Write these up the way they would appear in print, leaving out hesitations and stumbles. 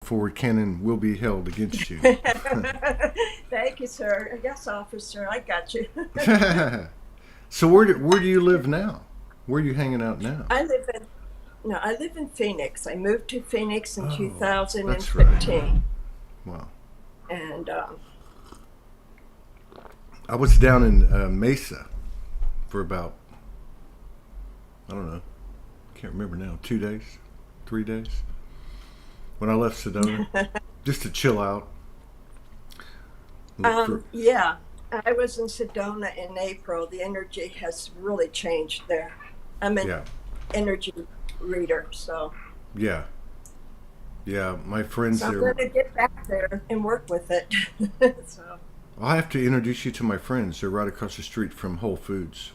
for cannon will be held against you. Thank you, sir. Yes, officer, I got you. So where do you live now? Where are you hanging out now? I live in No, I live in Phoenix. I moved to Phoenix in Oh, that's right. 2015, Wow. and I was down in Mesa for about, I don't know, can't remember now, 2 days, 3 days, when I left Sedona, just to chill out. yeah, I was in Sedona in April. The energy has really changed there. I'm an Yeah, energy reader, so yeah, yeah. My friends I'm there. going to get back there and work with it. So I'll have to introduce you to my friends. They're right across the street from Whole Foods.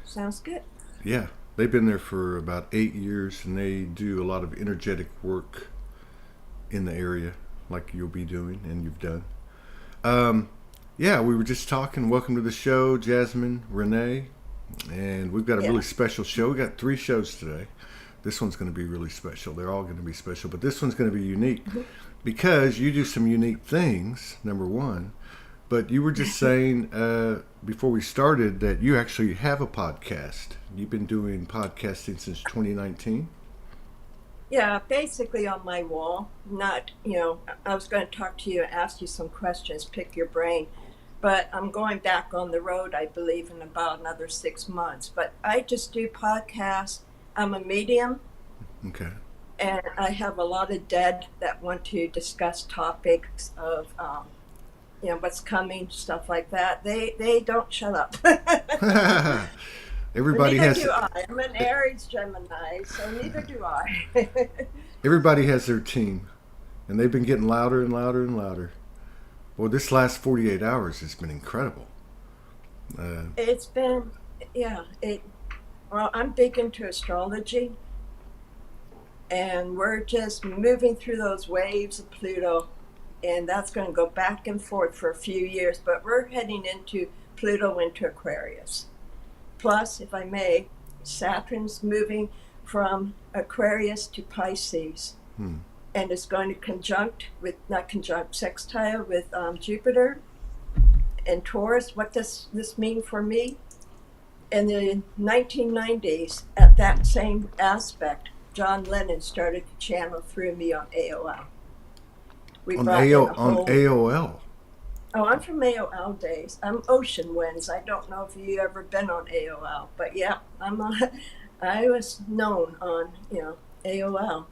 sounds good. Yeah, they've been there for about 8 years, and they do a lot of energetic work in the area, like you'll be doing and you've done. Um, yeah, we were just talking. Welcome to the show, Jasmine, Renee, and we've got a Yeah. really special show. We got 3 shows today. This one's going to be really special. They're all going to be special, but this one's going to be unique because you do some unique things. Number one, but you were just saying before we started that you actually have a podcast. You've been doing podcasting since 2019. Yeah, basically on my wall. Not, I was going to talk to you, ask you some questions, pick your brain. But I'm going back on the road, I believe, in about another 6 months. But I just do podcasts. I'm a medium, Okay. and I have a lot of dead that want to discuss topics of, what's coming, stuff like that. They don't shut up. Everybody Neither has do I. I'm an Aries Gemini, so neither do I. everybody has their team, and they've been getting louder and louder and louder. Well, this last 48 hours has been incredible. Uh, It's been, yeah. Well, I'm big into astrology, and we're just moving through those waves of Pluto, and that's going to go back and forth for a few years. But we're heading into Pluto into Aquarius. Plus, if I may, Saturn's moving from Aquarius to Pisces, hmm. and it's going to not conjunct, sextile with Jupiter and Taurus. What does this mean for me? In the 1990s, at that same aspect, John Lennon started to channel through me on AOL. We On brought in a on whole. AOL. Oh, I'm from AOL days. I'm Ocean Winds. I don't know if you ever been on AOL, but yeah, I was known on AOL,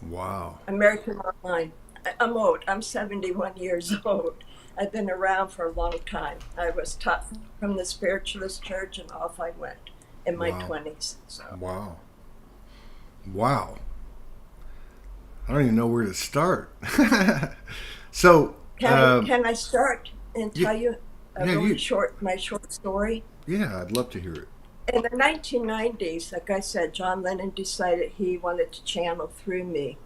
Wow. American Online. I'm old. I'm 71 years old. I've been around for a long time. I was taught from the spiritualist church, and off I went in my Wow. 20s. So Wow. Wow. I don't even know where to start. So, can I start and yeah, tell you a yeah, really my short story? yeah, I'd love to hear it. In the 1990s, like I said, John Lennon decided he wanted to channel through me.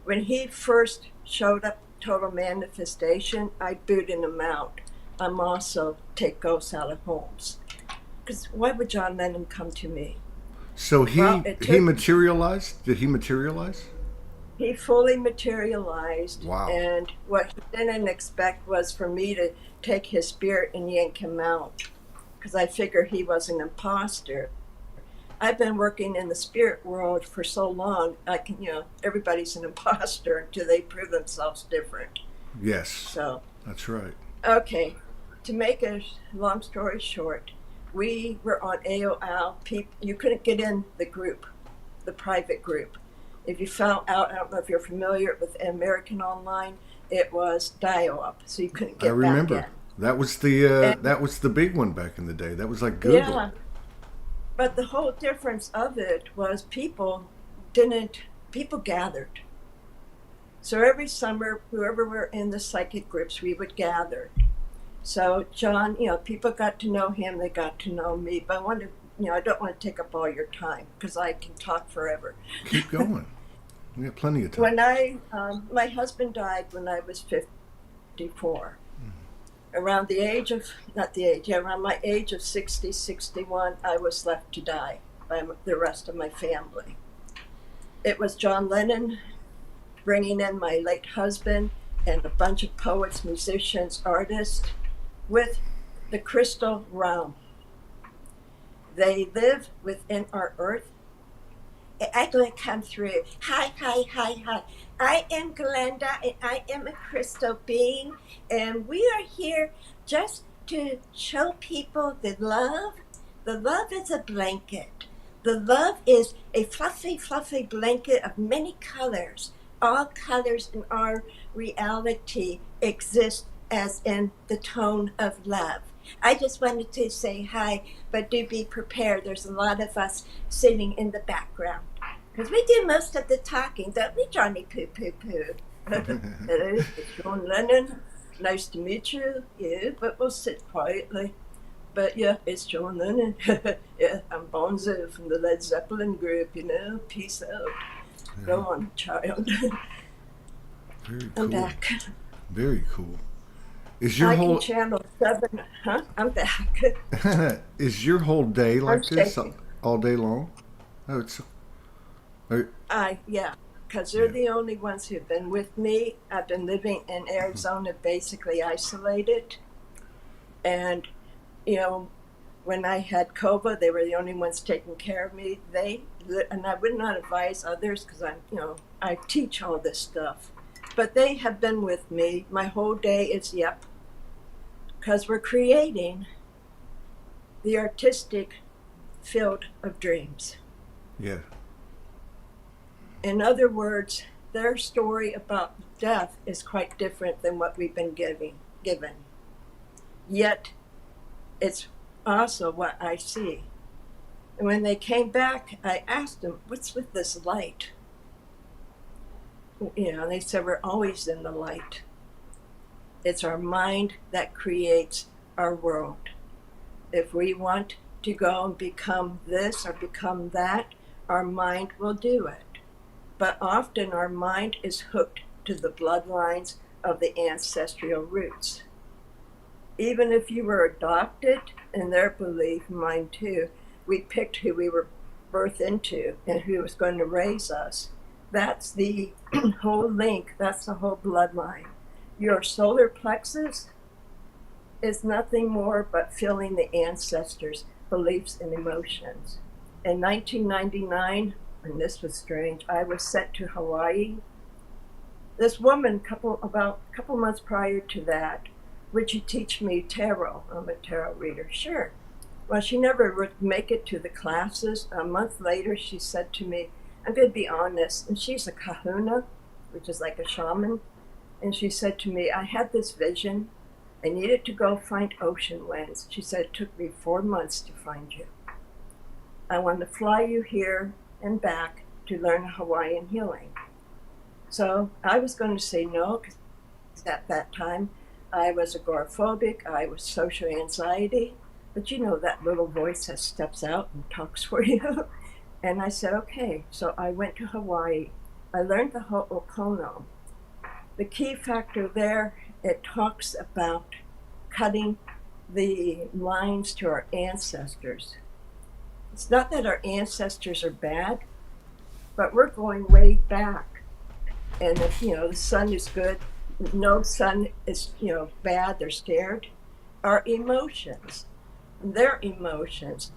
When he first showed up, total manifestation, I booted him out. I'm also take ghosts out of homes. Because why would John Lennon come to me? So Well, he materialized. Did he materialize? he fully materialized, Wow. and what he didn't expect was for me to take his spirit and yank him out. Because I figured he was an imposter. I've been working in the spirit world for so long, everybody's an imposter until they prove themselves different. Yes, So, that's right. okay, to make a long story short, we were on AOL. You couldn't get in the group, the private group. If you found out, I don't know if you're familiar with American Online, it was dial-up, so you couldn't I get back in. remember. That was the big one back in the day. That was like Google. Yeah, but the whole difference of it was people gathered. So every summer, whoever were in the psychic groups, we would gather. So John, people got to know him, they got to know me, but I don't want to take up all your time because I can talk forever. Keep going. We got plenty of time. My husband died when I was 54. Around around my age of 60, 61, I was left to die by the rest of my family. It was John Lennon bringing in my late husband and a bunch of poets, musicians, artists with the crystal realm. They live within our earth. I'm going to come through. Hi, hi, hi, hi. I am Glenda, and I am a crystal being, and we are here just to show people the love. The love is a blanket. The love is a fluffy, fluffy blanket of many colors. All colors in our reality exist as in the tone of love. I just wanted to say hi, but do be prepared. There's a lot of us sitting in the background. Because we do most of the talking, don't we, Johnny Poo Poo Poo? Hello, it's John Lennon. Nice to meet you. Yeah, but we'll sit quietly. But yeah, it's John Lennon. Yeah, I'm Bonzo from the Led Zeppelin group, you know. Peace out. Yeah. Go on, child. Very cool. I'm back. Very cool. Is your whole channel 7? Huh? I'm back. Is your whole day like this all day long? Oh, it's. Yeah, because they're the only ones who've been with me. I've been living in Arizona, basically isolated, and you know, when I had COVID, they were the only ones taking care of me. And I would not advise others because I teach all this stuff. But they have been with me. My whole day is because we're creating the artistic field of dreams. Yeah. In other words, their story about death is quite different than what we've been given. Yet, it's also what I see. And when they came back, I asked them, what's with this light? You know, they said, we're always in the light. It's our mind that creates our world. If we want to go and become this or become that, our mind will do it. But often our mind is hooked to the bloodlines of the ancestral roots. Even if you were adopted, in their belief, mine too, we picked who we were birthed into and who was going to raise us. That's the whole link, that's the whole bloodline. Your solar plexus is nothing more but feeling the ancestors' beliefs and emotions. In 1999, and this was strange, I was sent to Hawaii. This woman, about a couple months prior to that, would you teach me tarot? I'm a tarot reader. Sure. Well, she never would make it to the classes. A month later, she said to me, I'm going to be honest, and she's a kahuna, which is like a shaman, and she said to me, I had this vision. I needed to go find ocean winds. She said, it took me 4 months to find you. I want to fly you here and back to learn Hawaiian healing. So I was going to say no, because at that time I was agoraphobic, I was social anxiety, but you know that little voice that steps out and talks for you. And I said, okay. So I went to Hawaii. I learned the Ho'oponopono. The key factor there, it talks about cutting the lines to our ancestors. It's not that our ancestors are bad, but we're going way back. And if, the sun is good, no sun is, bad, they're scared. Our emotions, their emotions,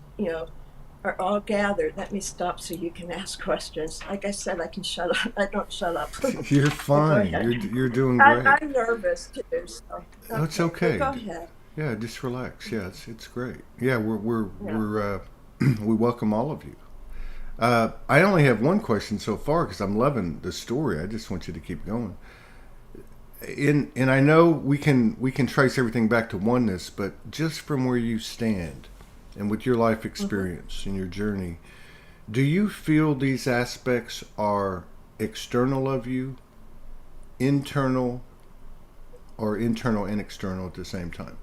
are all gathered. Let me stop so you can ask questions. Like I said, I can shut up. I don't shut up. You're fine. You're doing great. I'm nervous too. So. Okay. It's okay. Go ahead. Yeah, just relax. Yeah, it's great. Yeah, we're we welcome all of you. I only have one question so far because I'm loving the story. I just want you to keep going. And I know we can trace everything back to oneness, but just from where you stand and with your life experience and your journey, do you feel these aspects are external of you, internal, or internal and external at the same time?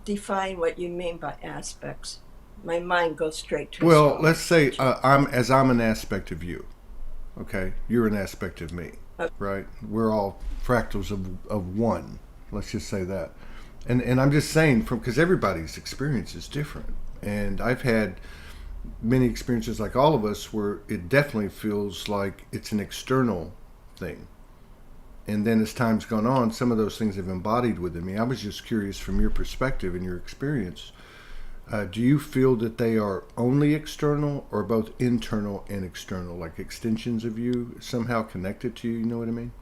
Define what you mean by aspects. My mind goes straight to. Well, let's say I'm an aspect of you. Okay, you're an aspect of me, right? We're all fractals of one. Let's just say that. And I'm just saying, because everybody's experience is different. And I've had many experiences, like all of us, where it definitely feels like it's an external thing. And then as time's gone on, some of those things have embodied within me. I was just curious from your perspective and your experience. Do you feel that they are only external or both internal and external, like extensions of you somehow connected to you? You know what I mean?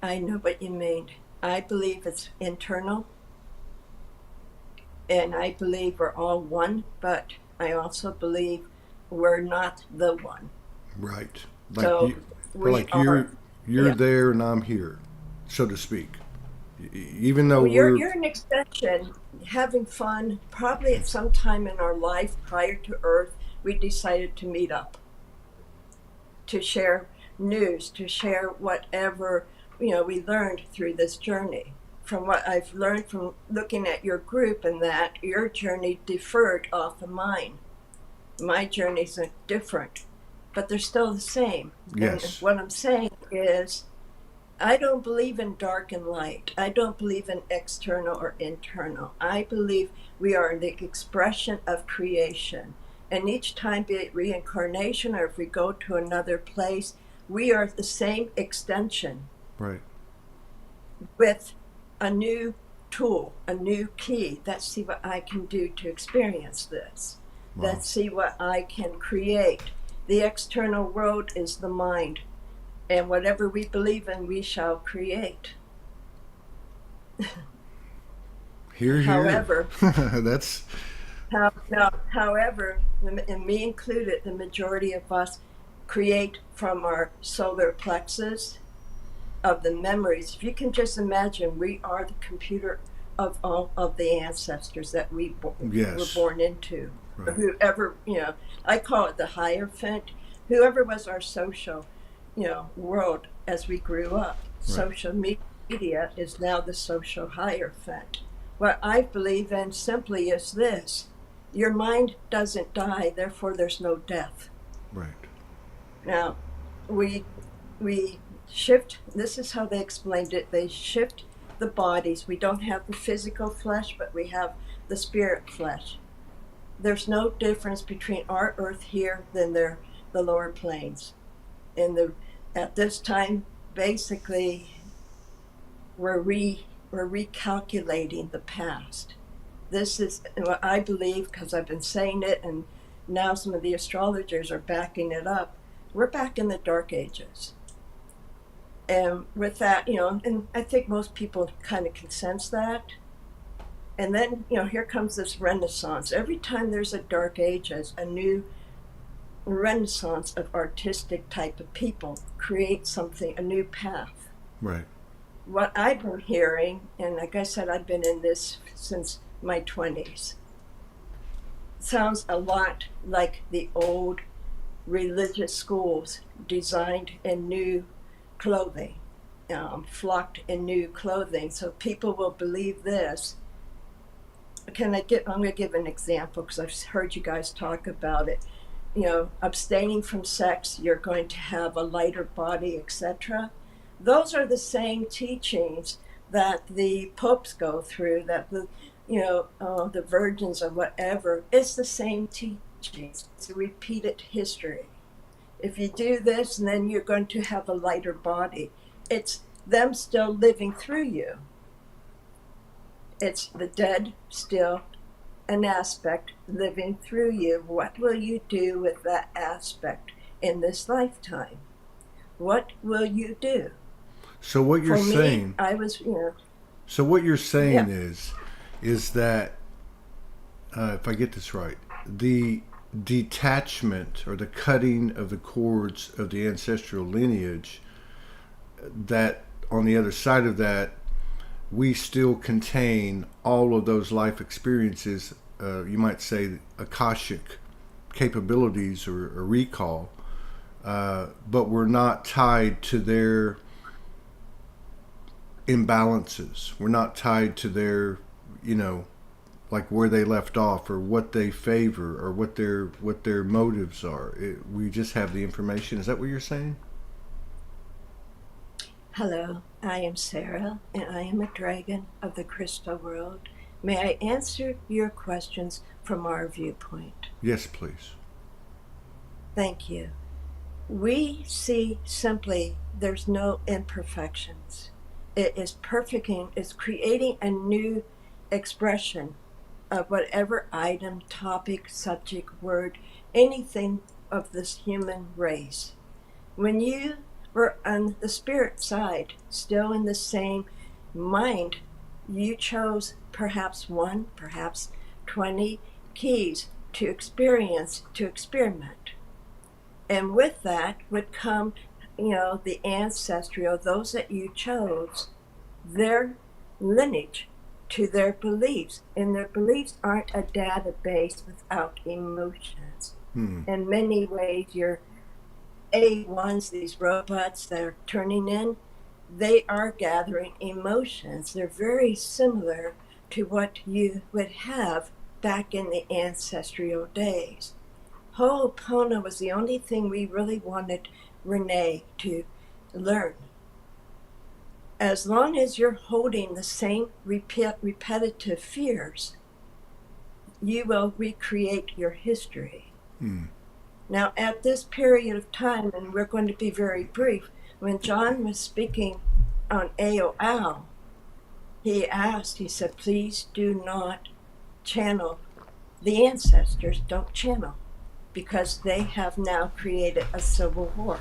I know what you mean. I believe it's internal, and I believe we're all one, but I also believe we're not the one. Right. So we are. You're Yeah. there and I'm here, so to speak. Even though Well, we're you're an extension, having fun. Probably at some time in our life prior to Earth, we decided to meet up, to share news, to share whatever we learned through this journey. From what I've learned from looking at your group, and that your journey differed off of mine. My journeys are different, but they're still the same. yes. And what I'm saying is, I don't believe in dark and light. I don't believe in external or internal. I believe we are the expression of creation. And each time, be it reincarnation or if we go to another place, we are the same extension. Right. With a new tool, a new key. Let's see what I can do to experience this. Wow. Let's see what I can create. The external world is the mind. And whatever we believe in, we shall create. Here. However, That's however, and me included, the majority of us create from our solar plexus of the memories. If you can just imagine, we are the computer of all of the ancestors that we yes. were born into. Right. Whoever, I call it the Hierophant. Whoever was our social world as we grew up. Right. Social media is now the social Hierophant. What I believe in simply is this: your mind doesn't die, therefore there's no death. Right. Now, we shift. This is how they explained it. They shift the bodies. We don't have the physical flesh, but we have the spirit flesh. There's no difference between our earth here than the lower planes. At this time, basically, we're recalculating the past. This is what I believe, because I've been saying it, and now some of the astrologers are backing it up. We're back in the Dark Ages. And with that, and I think most people kind of can sense that. And then, here comes this Renaissance. Every time there's a Dark Ages, a new Renaissance of artistic type of people create something, a new path. Right. What I've been hearing, and like I said, I've been in this since my 20s, sounds a lot like the old religious schools designed in new clothing, flocked in new clothing, so people will believe this. I'm going to give an example because I've heard you guys talk about it. Abstaining from sex, you're going to have a lighter body, etc. Those are the same teachings that the popes go through, that the virgins or whatever. It's the same teachings. It's a repeated history. If you do this, then you're going to have a lighter body. It's them still living through you. It's the dead still an aspect living through you. What will you do with that aspect in this lifetime? What will you do? So what you're saying, So what you're saying is that, if I get this right, the detachment or the cutting of the cords of the ancestral lineage, that on the other side of that, we still contain all of those life experiences, you might say Akashic capabilities or recall, but we're not tied to their imbalances. We're not tied to their, like where they left off or what they favor or what their motives are. We just have the information. Is that what you're saying? Hello, I am Sarah, and I am a dragon of the crystal world. May I answer your questions from our viewpoint? Yes, please. Thank you. We see simply there's no imperfections. It is perfecting, it's creating a new expression of whatever item, topic, subject, word, anything of this human race. When you were on the spirit side, still in the same mind, you chose perhaps one, perhaps 20 keys to experience, to experiment. And with that would come, the ancestral, those that you chose, their lineage to their beliefs. And their beliefs aren't a database without emotions. In many ways, your A1s, these robots that are turning in, they are gathering emotions. They're very similar to what you would have back in the ancestral days. Ho'oponopono was the only thing we really wanted Renee to learn. As long as you're holding the same repetitive fears, you will recreate your history. Now, at this period of time, and we're going to be very brief, when John was speaking on AOL, he said, please do not channel the ancestors, don't channel, because they have now created a civil war.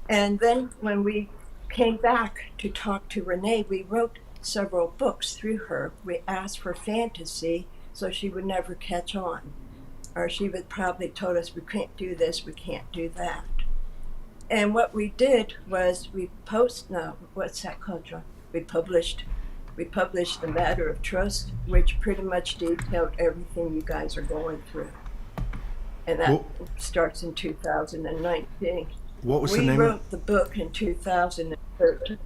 And then when we came back to talk to Renee, we wrote several books through her. We asked for fantasy so she would never catch on. Or she would probably told us, we can't do this, we can't do that. And what we did was we published The Matter of Trust, which pretty much detailed everything you guys are going through. And that starts in 2019. What was the name? We wrote the book in 2013,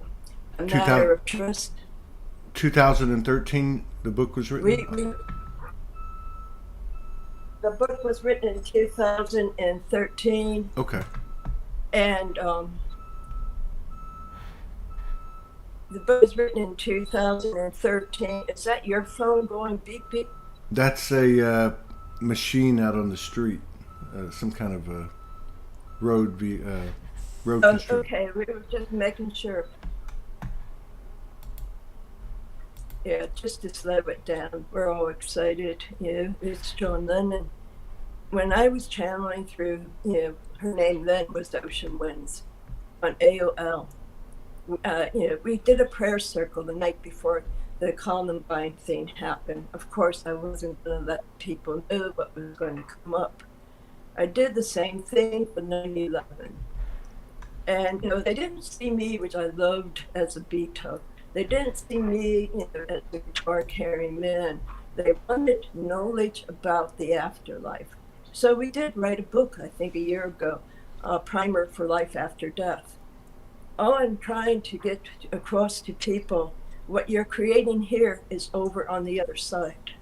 A Matter of Trust. 2013, the book was written? The book was written in 2013. Okay. And the book was written in 2013. Is that your phone going beep beep? That's a machine out on the street, some kind of a road construction. Okay, we were just making sure. Yeah, just to slow it down. We're all excited. It's John Lennon. When I was channeling through, her name then was Ocean Winds on AOL. We did a prayer circle the night before the Columbine thing happened. Of course, I wasn't going to let people know what was going to come up. I did the same thing for 9/11. And, they didn't see me, which I loved, as a Beatle. They didn't see me, as a guitar-carrying man. They wanted knowledge about the afterlife. So we did write a book, I think, a year ago, Primer for Life After Death. All I'm trying to get across to people, what you're creating here is over on the other side,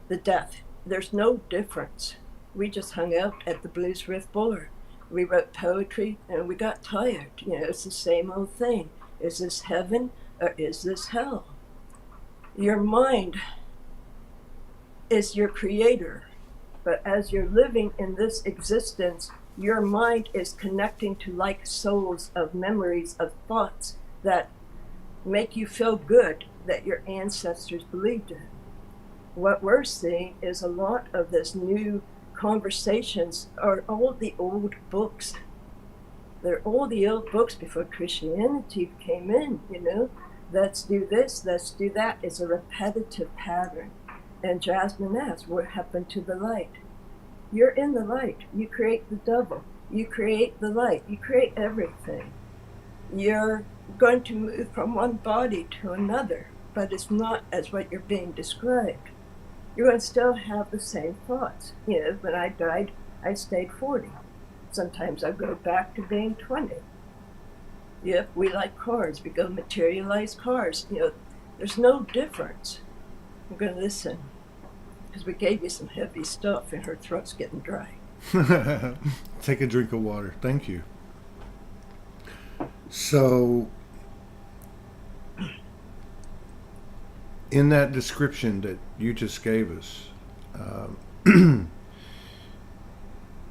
the death. There's no difference. We just hung out at the Blues Riff Bar. We wrote poetry, and we got tired. It's the same old thing. Is this heaven or is this hell? Your mind is your creator, but as you're living in this existence, your mind is connecting to like souls of memories, of thoughts that make you feel good that your ancestors believed in. What we're seeing is a lot of this new conversations are all the old books. They're all the old books before Christianity came in, Let's do this, let's do that. It's a repetitive pattern. And Jasmine asked, what happened to the light? You're in the light. You create the double. You create the light. You create everything. You're going to move from one body to another, but it's not as what you're being described. You're going to still have the same thoughts. When I died, I stayed 40. Sometimes I go back to being 20. Yep, we like cars. We go materialize cars. There's no difference. I'm going to listen, because we gave you some heavy stuff and her throat's getting dry. Take a drink of water. Thank you. So, in that description that you just gave us,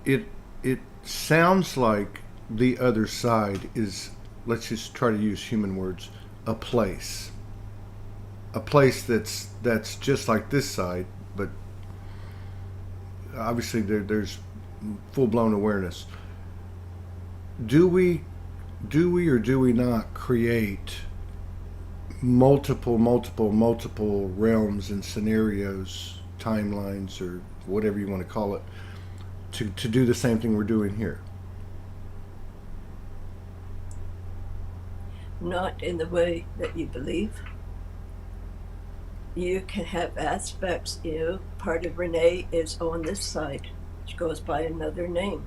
it sounds like the other side is, let's just try to use human words, a place that's just like this side, but obviously there's full-blown awareness. Do we or do we not create multiple realms and scenarios, timelines, or whatever you want to call it, to do the same thing we're doing here? Not in the way that you believe. You can have aspects, part of Renee is on this side. She goes by another name.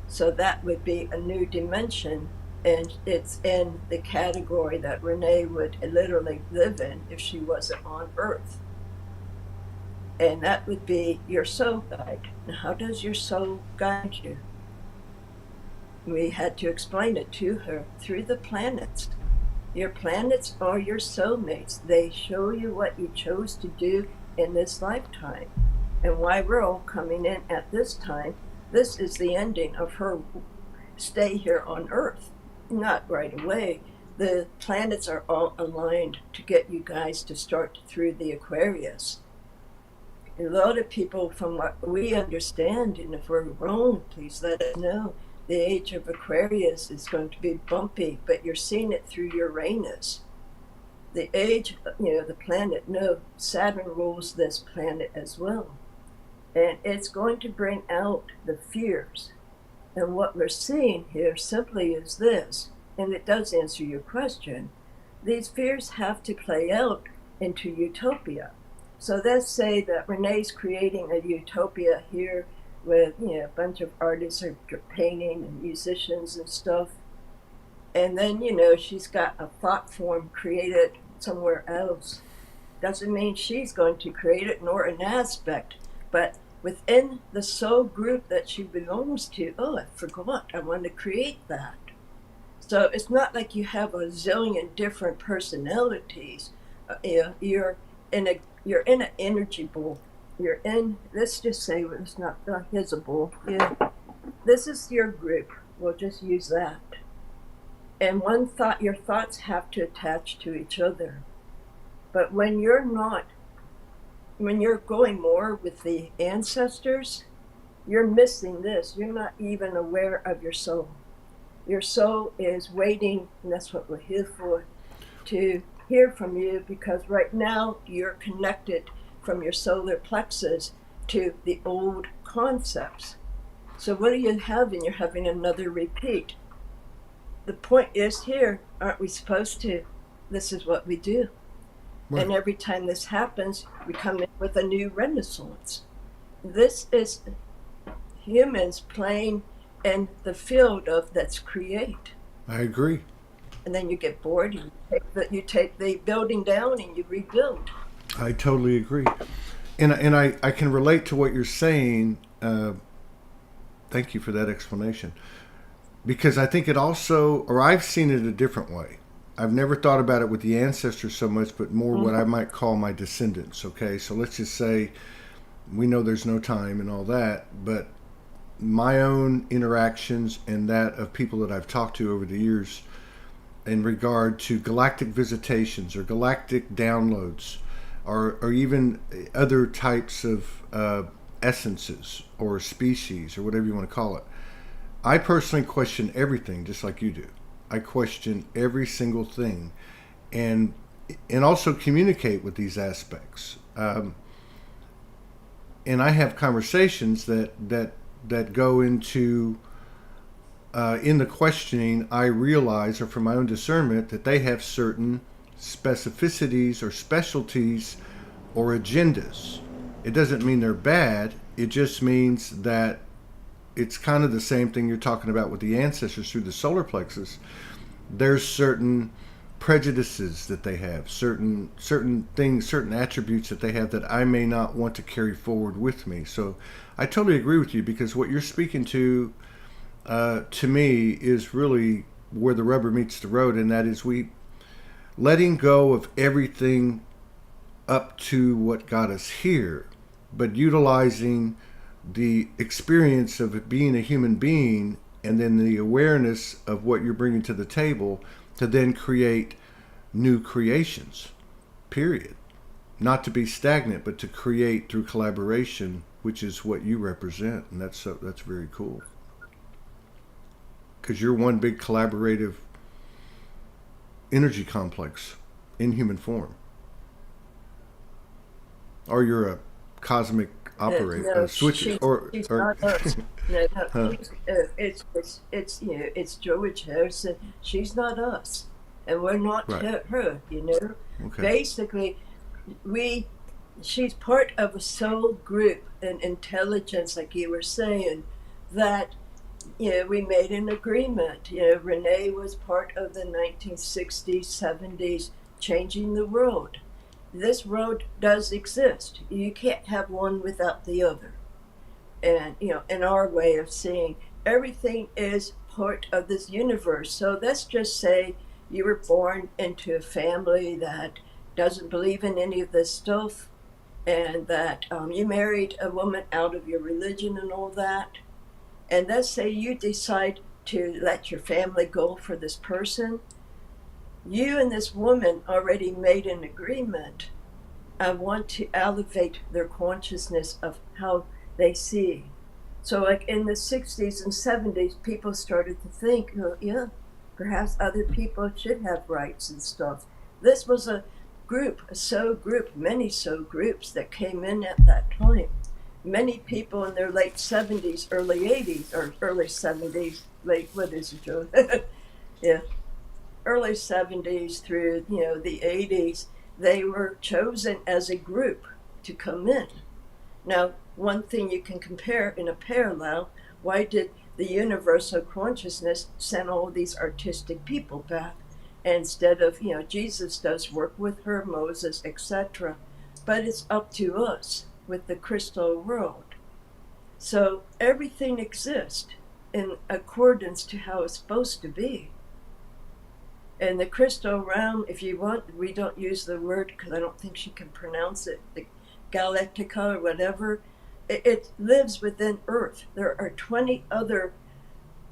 So that would be a new dimension, and it's in the category that Renee would literally live in if she wasn't on Earth. And that would be your soul guide. Now, how does your soul guide you? We had to explain it to her through the planets. Your planets are your soulmates. They show you what you chose to do in this lifetime. And why we're all coming in at this time. This is the ending of her stay here on Earth. Not right away. The planets are all aligned to get you guys to start through the Aquarius. A lot of people, from what we understand, and if we're wrong, please let us know, the age of Aquarius is going to be bumpy, but you're seeing it through Uranus. The age, the planet, no, Saturn rules this planet as well. And it's going to bring out the fears. And what we're seeing here simply is this, and it does answer your question. These fears have to play out into utopia. So let's say that Renee's creating a utopia here with a bunch of artists are painting and musicians and stuff. And then, she's got a thought form created somewhere else. Doesn't mean she's going to create it, nor an aspect. But within the soul group that she belongs to, I forgot, I want to create that. So it's not like you have a zillion different personalities. You're in an energy ball. You're in, let's just say it's not visible. This is your group. We'll just use that. And your thoughts have to attach to each other. But when you're going more with the ancestors, you're missing this. You're not even aware of your soul. Your soul is waiting, and that's what we're here for, to hear from you, because right now you're connected from your solar plexus to the old concepts. So what are you having? You're having another repeat. The point is here, aren't we supposed to? This is what we do. Right. And every time this happens, we come in with a new renaissance. This is humans playing in the field of that's create. I agree. And then you get bored, you take the building down and you rebuild. I totally agree. And I can relate to what you're saying. Thank you for that explanation. Because I think it also, or I've seen it a different way. I've never thought about it with the ancestors so much, but more what I might call my descendants. Okay, so let's just say we know there's no time and all that, but my own interactions and that of people that I've talked to over the years in regard to galactic visitations or galactic downloads, or even other types of essences or species or whatever you want to call it. I personally question everything just like you do. I question every single thing and also communicate with these aspects. And I have conversations that go into, in the questioning, I realize, or from my own discernment, that they have certain specificities or specialties or agendas. It doesn't mean they're bad. It just means that it's kind of the same thing you're talking about with the ancestors through the solar plexus. There's certain prejudices that they have, certain things, certain attributes that they have that I may not want to carry forward with me. So I totally agree with you, because what you're speaking to me is really where the rubber meets the road, and that is letting go of everything up to what got us here, but utilizing the experience of being a human being and then the awareness of what you're bringing to the table to then create new creations, period. Not to be stagnant, but to create through collaboration, which is what you represent, and that's very cool. Because you're one big collaborative energy complex in human form. Or you're a cosmic operator, No, switch, she's or not us. No, no, huh? it's it's George Harrison. She's not us, and we're not Right. her. You know, Okay. basically, we she's part of a soul group and intelligence, like you were saying, that we made an agreement. Renee was part of the 1960s, 70s, changing the world. This road does exist. You can't have one without the other. And, in our way of seeing, everything is part of this universe. So let's just say you were born into a family that doesn't believe in any of this stuff, and that you married a woman out of your religion and all that. And let's say you decide to let your family go for this person. You and this woman already made an agreement. I want to elevate their consciousness of how they see. So, like in the 60s and 70s, people started to think, yeah, perhaps other people should have rights and stuff. This was a group, many soul groups that came in at that time. Many people in their late 70s, early 80s, or early 70s, what is it, Joe? Yeah, early 70s through, the 80s, they were chosen as a group to come in. Now, one thing you can compare in a parallel, why did the universal consciousness send all these artistic people back? Instead of, Jesus does work with her, Moses, etc. But it's up to us with the crystal world. So everything exists in accordance to how it's supposed to be. And the crystal realm, if you want, we don't use the word because I don't think she can pronounce it, the Galactica or whatever, it lives within Earth. There are 20 other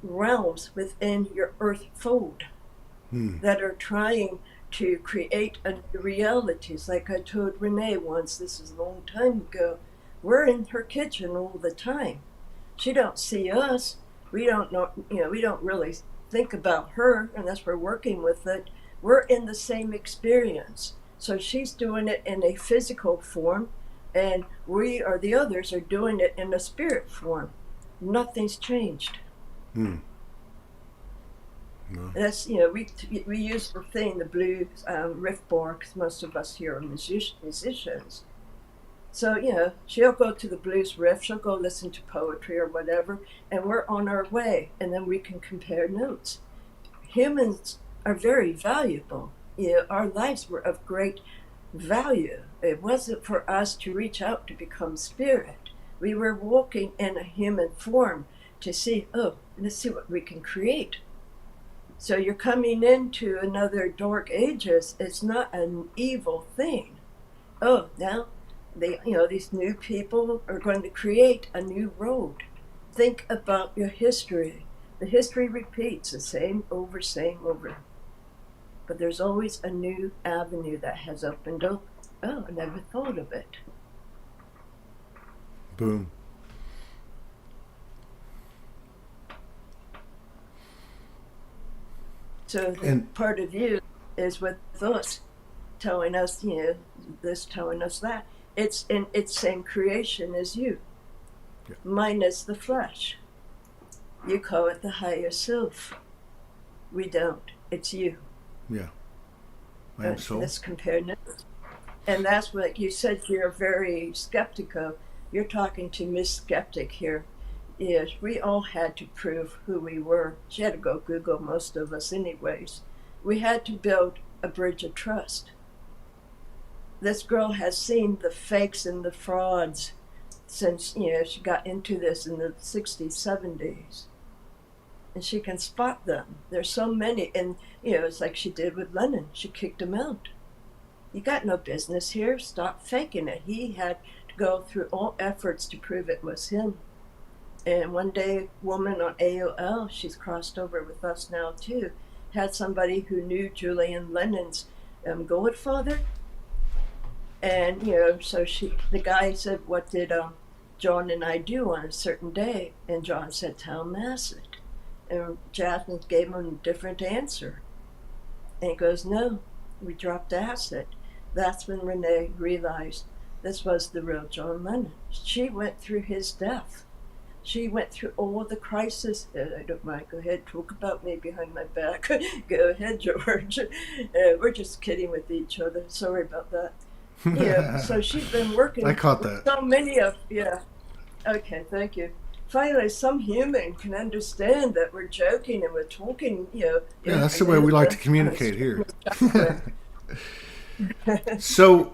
realms within your Earth fold that are trying to create a realities. Like I told Renee once, this is a long time ago, we're in her kitchen all the time. She don't see us. We don't know, we don't really think about her unless we're working with it. We're in the same experience. So she's doing it in a physical form, and we or the others are doing it in a spirit form. Nothing's changed. No. That's we use the thing, the blues riff bar, because most of us here are musicians. So she'll go to the blues riff, she'll go listen to poetry or whatever, and we're on our way, and then we can compare notes. Humans are very valuable. Our lives were of great value. It wasn't for us to reach out to become spirit. We were walking in a human form to see, let's see what we can create. So you're coming into another dark ages. It's not an evil thing. Now these new people are going to create a new road. Think about your history. The history repeats the same over. But there's always a new avenue that has opened up. I never thought of it. Boom. So part of you is with us, telling us, this, telling us that. It's in its same creation as you, minus the flesh. You call it the higher self. We don't. It's you. Yeah. I am soul. Let's compare notes. And that's what you said. You're very skeptical. You're talking to Miss Skeptic here. Yes, we all had to prove who we were. She had to go Google, most of us anyways. We had to build a bridge of trust. This girl has seen the fakes and the frauds since, she got into this in the 60s, 70s. And she can spot them. There's so many. And, it's like she did with Lennon. She kicked him out. you got no business here. Stop faking it. He had to go through all efforts to prove it was him. And one day, a woman on AOL, she's crossed over with us now too, had somebody who knew Julian Lennon's godfather. And, so the guy said, what did John and I do on a certain day? And John said, tell Mass it. And Jasmine gave him a different answer. And he goes, no, we dropped acid. That's when Renee realized this was the real John Lennon. She went through his death. She went through all the crisis. I don't mind. Go ahead, talk about me behind my back. Go ahead, George. We're just kidding with each other. Sorry about that. So she's been working. I caught that. So many of, Okay, thank you. Finally, some human can understand that we're joking and we're talking, Yeah, that's the way we like to communicate here. So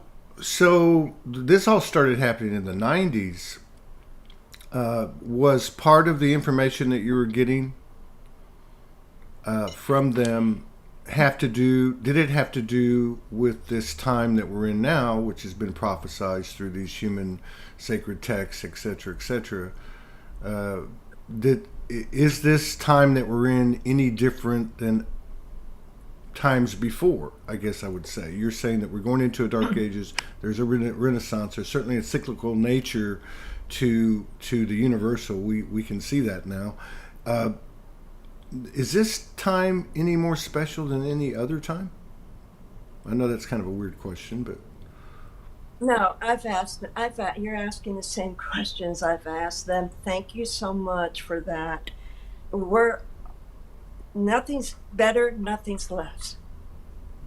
this all started happening in the 90s. Was part of the information that you were getting from them did it have to do with this time that we're in now, which has been prophesized through these human sacred texts, etc., etc.? Is this time that we're in any different than times before? I guess I would say. You're saying that we're going into a dark ages. There's a renaissance. There's certainly a cyclical nature to the universal. We can see that now. Is this time any more special than any other time? I know that's kind of a weird question, but No, you're asking the same questions I've asked them. Thank you so much for that. Nothing's better, nothing's less.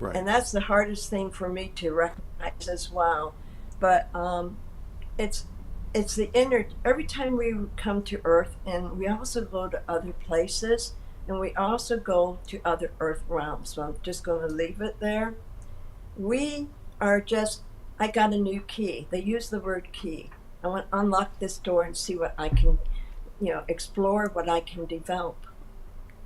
right. And that's the hardest thing for me to recognize as well. But it's the inner, every time we come to Earth, and we also go to other places, and we also go to other Earth realms. So I'm just going to leave it there. I got a new key. They use the word key. I want to unlock this door and see what I can, explore what I can develop.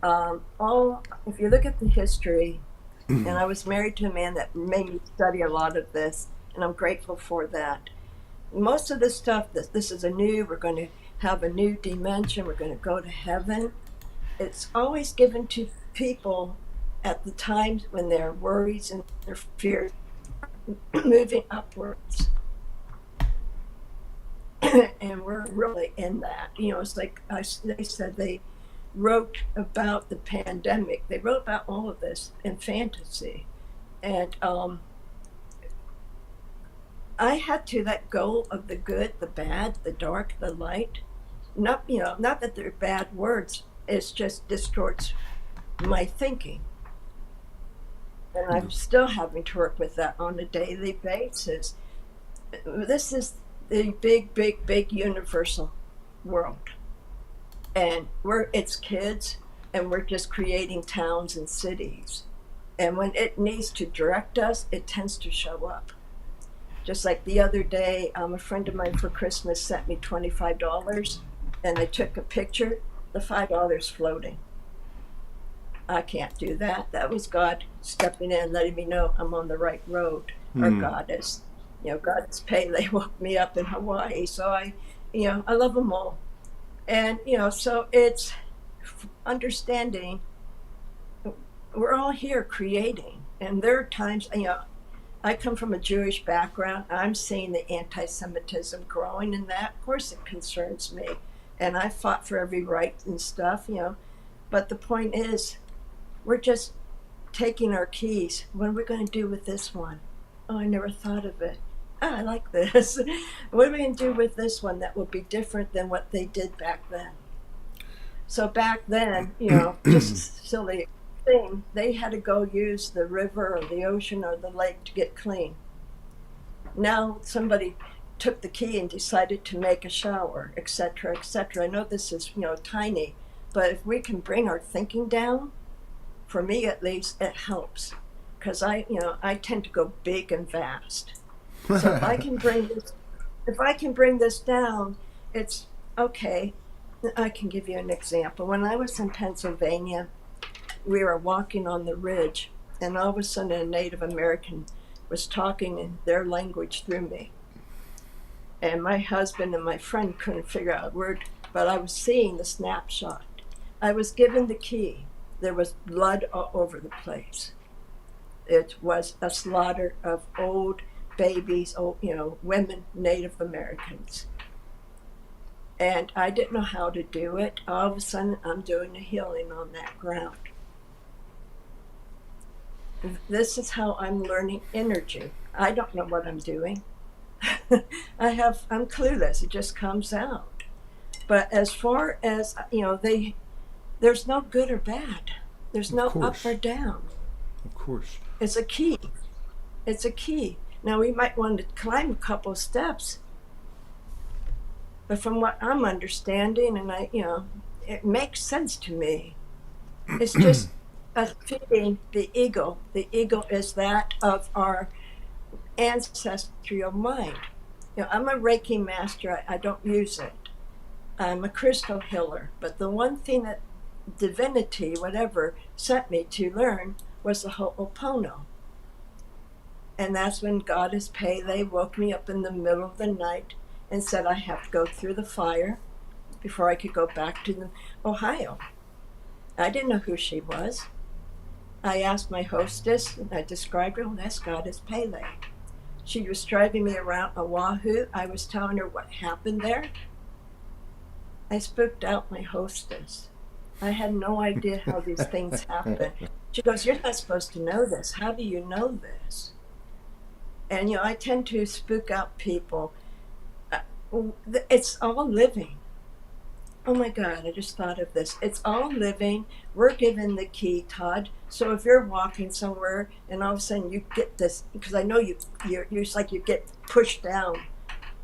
If you look at the history, and I was married to a man that made me study a lot of this, and I'm grateful for that. Most of this stuff, this is we're going to have a new dimension, we're going to go to heaven. It's always given to people at the times when their worries and their fears moving upwards. And we're really in that. It's like they said they wrote about the pandemic. They wrote about all of this in fantasy. And I had to let go of the good, the bad, the dark, the light. Not that they're bad words. It just distorts my thinking. And I'm still having to work with that on a daily basis. This is the big, big, big universal world. And it's kids, and we're just creating towns and cities. And when it needs to direct us, it tends to show up. Just like the other day, a friend of mine for Christmas sent me $25, and I took a picture, the $5 floating. I can't do that. That was God stepping in, letting me know I'm on the right road. Or Goddess. Goddess Pele woke me up in Hawaii. So I love them all. And, so it's understanding we're all here creating. And there are times, I come from a Jewish background. I'm seeing the anti-Semitism growing, and that, of course, it concerns me. And I fought for every right and stuff, But the point is, we're just taking our keys. What are we going to do with this one? Oh, I never thought of it. I like this. What are we going to do with this one that will be different than what they did back then? So back then, just silly thing, they had to go use the river or the ocean or the lake to get clean. Now somebody took the key and decided to make a shower, etc., etc. I know this is, tiny, but if we can bring our thinking down, for me at least, it helps. Because I tend to go big and vast. So if I can bring this down, it's okay. I can give you an example. When I was in Pennsylvania, we were walking on the ridge, and all of a sudden a Native American was talking in their language through me. And my husband and my friend couldn't figure out a word, but I was seeing the snapshot. I was given the key. There was blood all over the place. It was a slaughter of old babies, women, Native Americans. And I didn't know how to do it. All of a sudden, I'm doing a healing on that ground. This is how I'm learning energy. I don't know what I'm doing. I'm clueless. It just comes out. But as far as, there's no good or bad. There's no up or down. Of course. It's a key. It's a key. Now, we might want to climb a couple of steps. But from what I'm understanding, and it makes sense to me. It's just feeding the ego. The ego is that of our ancestral mind. I'm a Reiki master. I don't use it. I'm a crystal healer. But the one thing that divinity, whatever, sent me to learn was the Ho'oponopono. And that's when Goddess Pele woke me up in the middle of the night and said I have to go through the fire before I could go back to Ohio. I didn't know who she was. I asked my hostess, and I described her, that's Goddess Pele. She was driving me around Oahu. I was telling her what happened there. I spooked out my hostess. I had no idea how these things happen. She goes, you're not supposed to know this. How do you know this? And, I tend to spook out people. It's all living. Oh my God, I just thought of this. It's all living. We're given the key, Todd. So if you're walking somewhere and all of a sudden you get this, because I know you're it's like you get pushed down.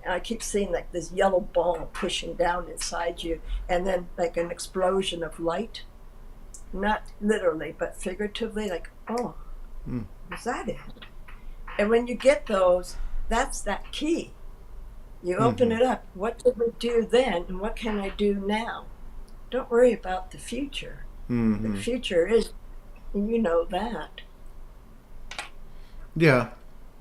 And I keep seeing like this yellow ball pushing down inside you, and then like an explosion of light. Not literally, but figuratively, like, oh, is that it? And when you get those, that's that key. You open it up. What did we do then, and what can I do now? Don't worry about the future. The future is, and you know that. Yeah,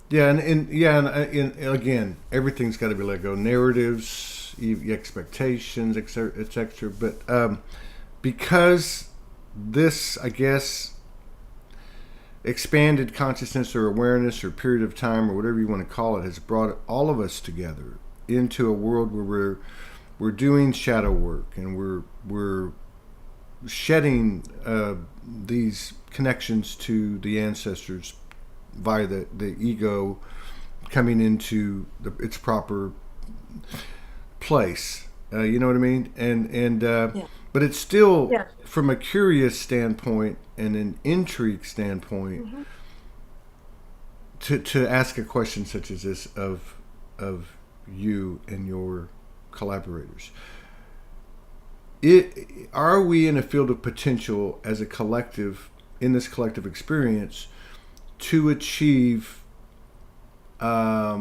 and again, everything's got to be let go. Narratives, expectations, etc. But because this, I guess, expanded consciousness or awareness or period of time or whatever you want to call it has brought all of us together into a world where we're doing shadow work, and we're shedding these connections to the ancestors via the ego coming into its proper place. You know what I mean? And but it's still, from a curious standpoint and an intrigue standpoint, to ask a question such as this of you and your collaborators. Are we in a field of potential as a collective, in this collective experience, to achieve a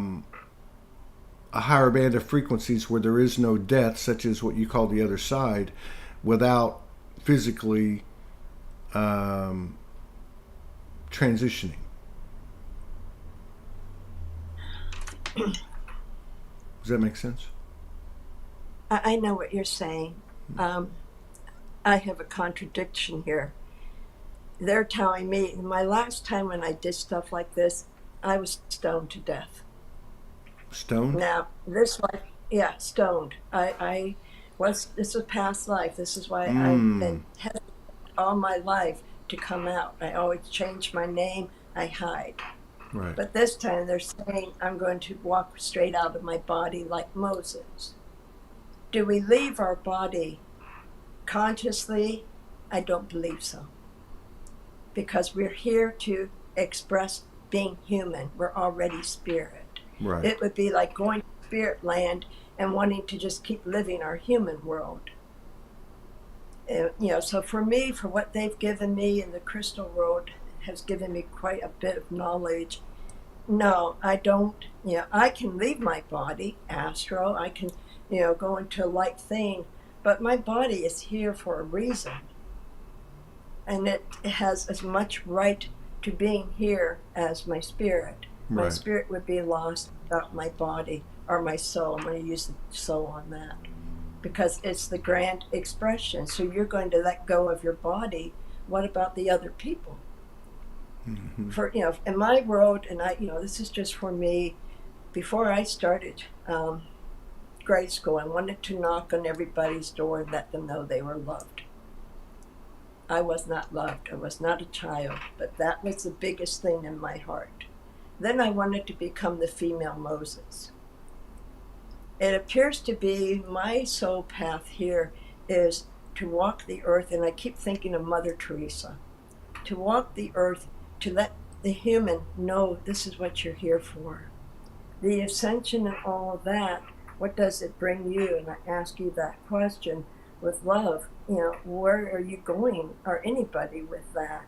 higher band of frequencies where there is no death, such as what you call the other side, without physically transitioning? Does that make sense? I know what you're saying. I have a contradiction here. They're telling me, my last time when I did stuff like this, I was stoned to death. Stoned? Now, this life, stoned. This was past life. This is why I've been hesitant all my life to come out. I always change my name. I hide. Right. But this time they're saying I'm going to walk straight out of my body like Moses. Do we leave our body consciously? I don't believe so. Because we're here to express being human. We're already spirit. Right. It would be like going to spirit land and wanting to just keep living our human world. So for me, for what they've given me in the crystal world, has given me quite a bit of knowledge. No, I don't. I can leave my body, astral. I can, go into a light thing, but my body is here for a reason. And it has as much right to being here as my spirit. My Right. spirit would be lost without my body or my soul. I'm going to use the soul on that because it's the grand expression. So you're going to let go of your body. What about the other people? Mm-hmm. For in my world, and this is just for me. Before I started grade school, I wanted to knock on everybody's door and let them know they were loved. I was not loved. I was not a child, but that was the biggest thing in my heart. Then I wanted to become the female Moses. It appears to be my soul path here is to walk the earth, and I keep thinking of Mother Teresa, to walk the earth, to let the human know this is what you're here for. The ascension and all of that, what does it bring you? And I ask you that question with love. Where are you going, or anybody, with that?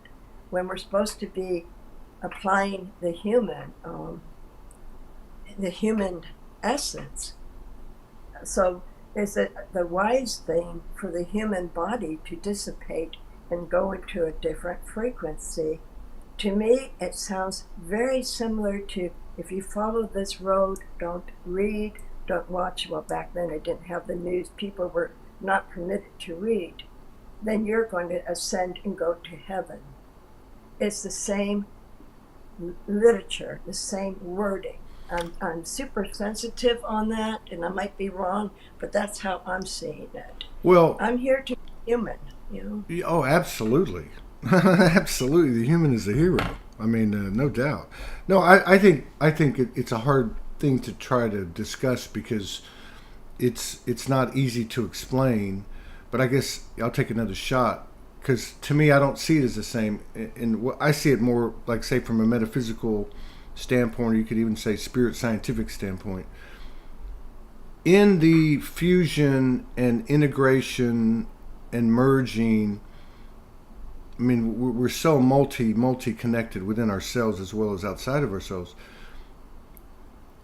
When we're supposed to be applying the human essence. So is it the wise thing for the human body to dissipate and go into a different frequency? To me, it sounds very similar to, if you follow this road, don't read, don't watch. Well, back then I didn't have the news. People were not permitted to read. Then you're going to ascend and go to heaven. It's the same literature, the same wording. I'm super sensitive on that, and I might be wrong, but that's how I'm seeing it. Well, I'm here to be human, Oh, absolutely. Absolutely. The human is the hero. I mean, no doubt. No, I think it's a hard thing to try to discuss because it's not easy to explain. But I guess I'll take another shot because to me, I don't see it as the same. And I see it more like, say, from a metaphysical standpoint, or you could even say spirit scientific standpoint. In the fusion and integration and merging, I mean, we're so multi-connected within ourselves as well as outside of ourselves.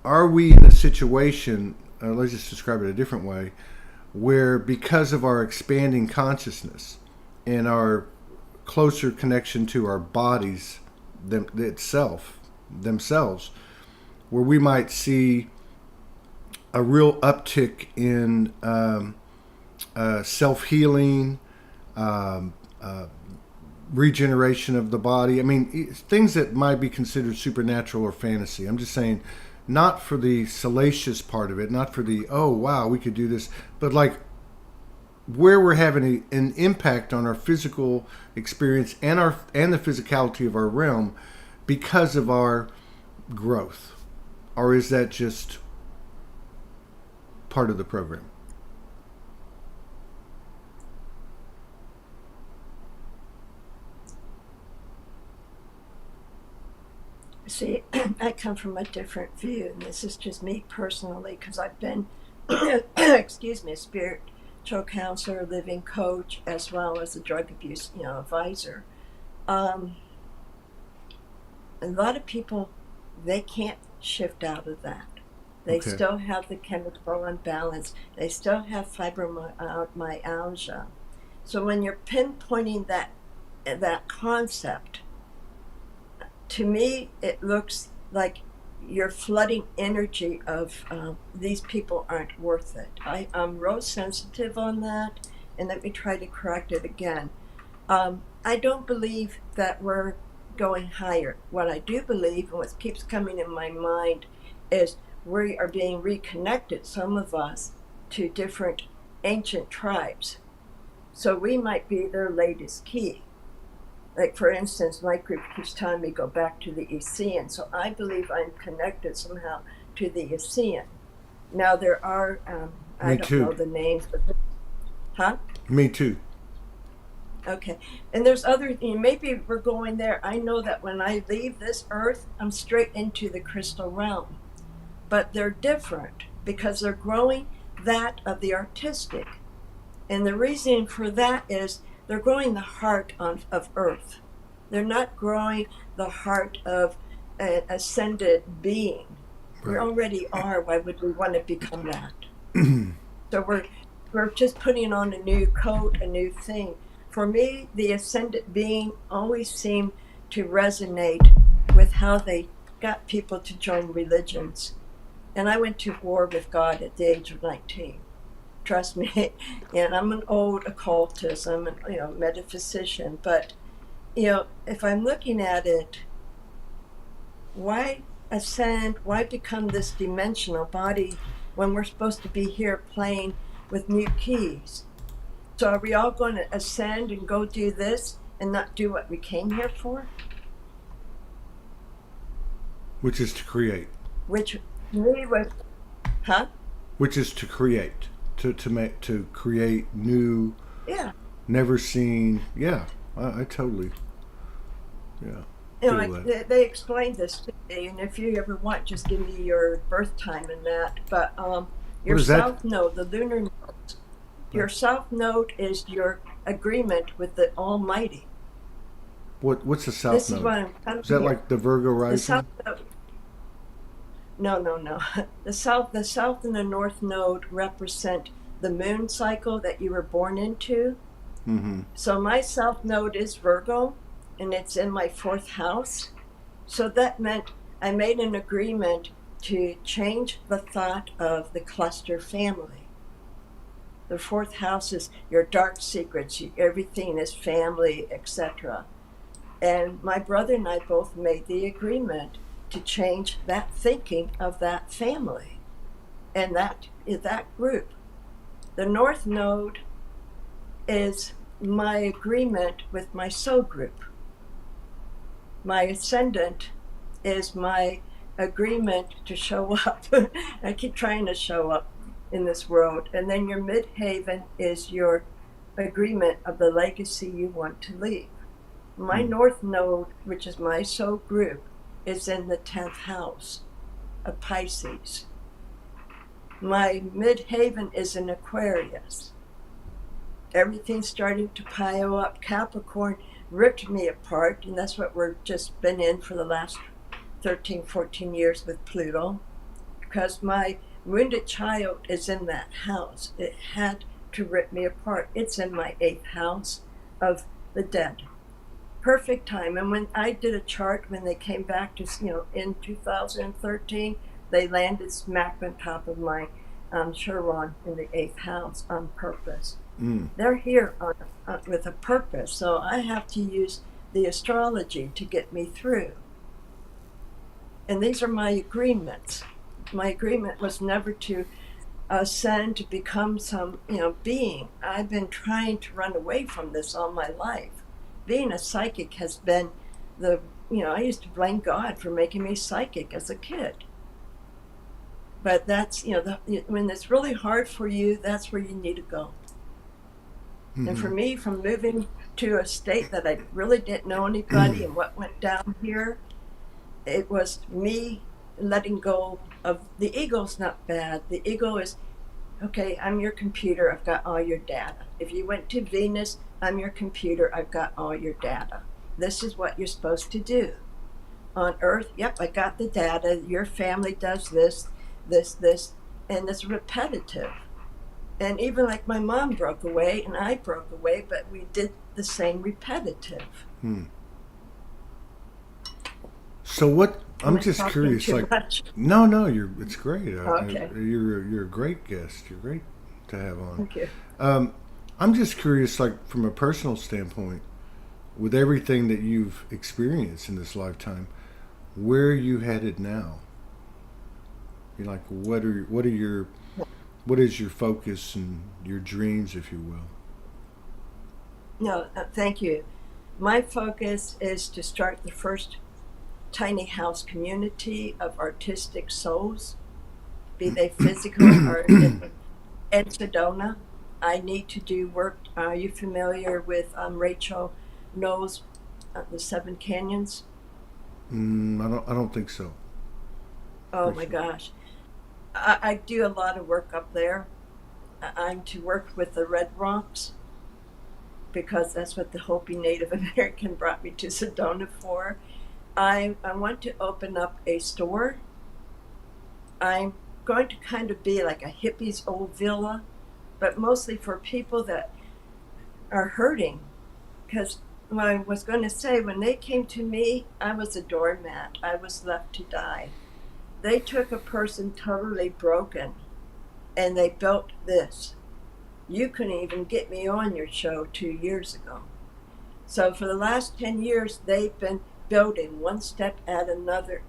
Are we in a situation, let's just describe it a different way, where because of our expanding consciousness and our closer connection to our bodies themselves, where we might see a real uptick in self-healing, regeneration of the body. I mean, things that might be considered supernatural or fantasy. I'm just saying, not for the salacious part of it, not for the, oh, wow, we could do this, but like where we're having an impact on our physical experience and the physicality of our realm because of our growth. Or is that just part of the program? See, I come from a different view, and this is just me personally, because I've been, excuse me, a spiritual counselor, living coach, as well as a drug abuse, advisor. A lot of people, they can't shift out of that. They still have the chemical imbalance. They still have fibromyalgia. So when you're pinpointing that concept, to me, it looks like you're flooding energy of these people aren't worth it. I'm real sensitive on that, and let me try to correct it again. I don't believe that we're going higher. What I do believe, and what keeps coming in my mind, is we are being reconnected, some of us, to different ancient tribes. So we might be their latest key. Like, for instance, my group keeps telling me go back to the Essene, so I believe I'm connected somehow to the Essene. Now there are, I don't know the names, but Me too. Okay, and there's other, maybe we're going there. I know that when I leave this earth, I'm straight into the crystal realm. But they're different because they're growing that of the artistic. And the reason for that is they're growing the heart of earth. They're not growing the heart of an ascended being. Right. We already are. Why would we want to become that? So we're just putting on a new coat, a new thing. For me, the ascended being always seemed to resonate with how they got people to join religions. And I went to war with God at the age of 19. Trust me. And I'm an old occultist. I'm a metaphysician. But, if I'm looking at it, why ascend? Why become this dimensional body when we're supposed to be here playing with new keys? So are we all going to ascend and go do this and not do what we came here for? Which is to create. Which me was, huh? Which is to create, to create new, Yeah. never seen. Yeah, I totally. Yeah. They explained this to me, and if you ever want, just give me your birth time and that. But your south node, the lunar node, your south node is your agreement with the Almighty. What's the south This node? is what I'm coming Is that here. like the Virgo rising? The south node. No. The south and the north node represent the moon cycle that you were born into. Mm-hmm. So my south node is Virgo, and it's in my 4th house. So that meant I made an agreement to change the thought of the cluster family. The 4th house is your dark secrets, everything is family, etc. And my brother and I both made the agreement to change that thinking of that family and that group. The north node is my agreement with my soul group. My ascendant is my agreement to show up. I keep trying to show up in this world. And then your midhaven is your agreement of the legacy you want to leave. My north node, which is my soul group, is in the 10th house of Pisces. My midhaven is in Aquarius. Everything's starting to pile up. Capricorn ripped me apart, and that's what we've just been in for the last 13, 14 years with Pluto, because my wounded child is in that house. It had to rip me apart. It's in my 8th house of the dead. Perfect time. And when I did a chart, when they came back to, in 2013, they landed smack on top of my Chiron in the 8th house on purpose. They're here with a purpose, so I have to use the astrology to get me through. And these are my agreements. My agreement was never to ascend to become some, being. I've been trying to run away from this all my life. Being a psychic has been I used to blame God for making me psychic as a kid. But that's, when it's really hard for you, that's where you need to go. Mm-hmm. And for me, from moving to a state that I really didn't know anybody and what went down here, it was me letting go of the ego's not bad. The ego is, okay, I'm your computer, I've got all your data. If you went to Venus, I'm your computer, I've got all your data. This is what you're supposed to do. On Earth, yep, I got the data, your family does this, and it's repetitive. And even like my mom broke away and I broke away, but we did the same repetitive. So what? I'm just curious. No, it's great. Okay. You're a great guest. You're great to have on. Thank you. I'm just curious, from a personal standpoint, with everything that you've experienced in this lifetime, where are you headed now? What is your focus and your dreams, if you will? No, thank you. My focus is to start the first tiny house community of artistic souls, be they physical or in Sedona. I need to do work. Are you familiar with Rachel No's the 7 Canyons? I don't think so. Oh my gosh. I do a lot of work up there. I'm to work with the Red Rocks because that's what the Hopi Native American brought me to Sedona for. I want to open up a store. I'm going to kind of be like a hippie's old villa, but mostly for people that are hurting, because what I was going to say, when they came to me, I was a doormat. I was left to die. They took a person totally broken, and they built this. You couldn't even get me on your show 2 years ago. So for the last 10 years, they've been building one step at another,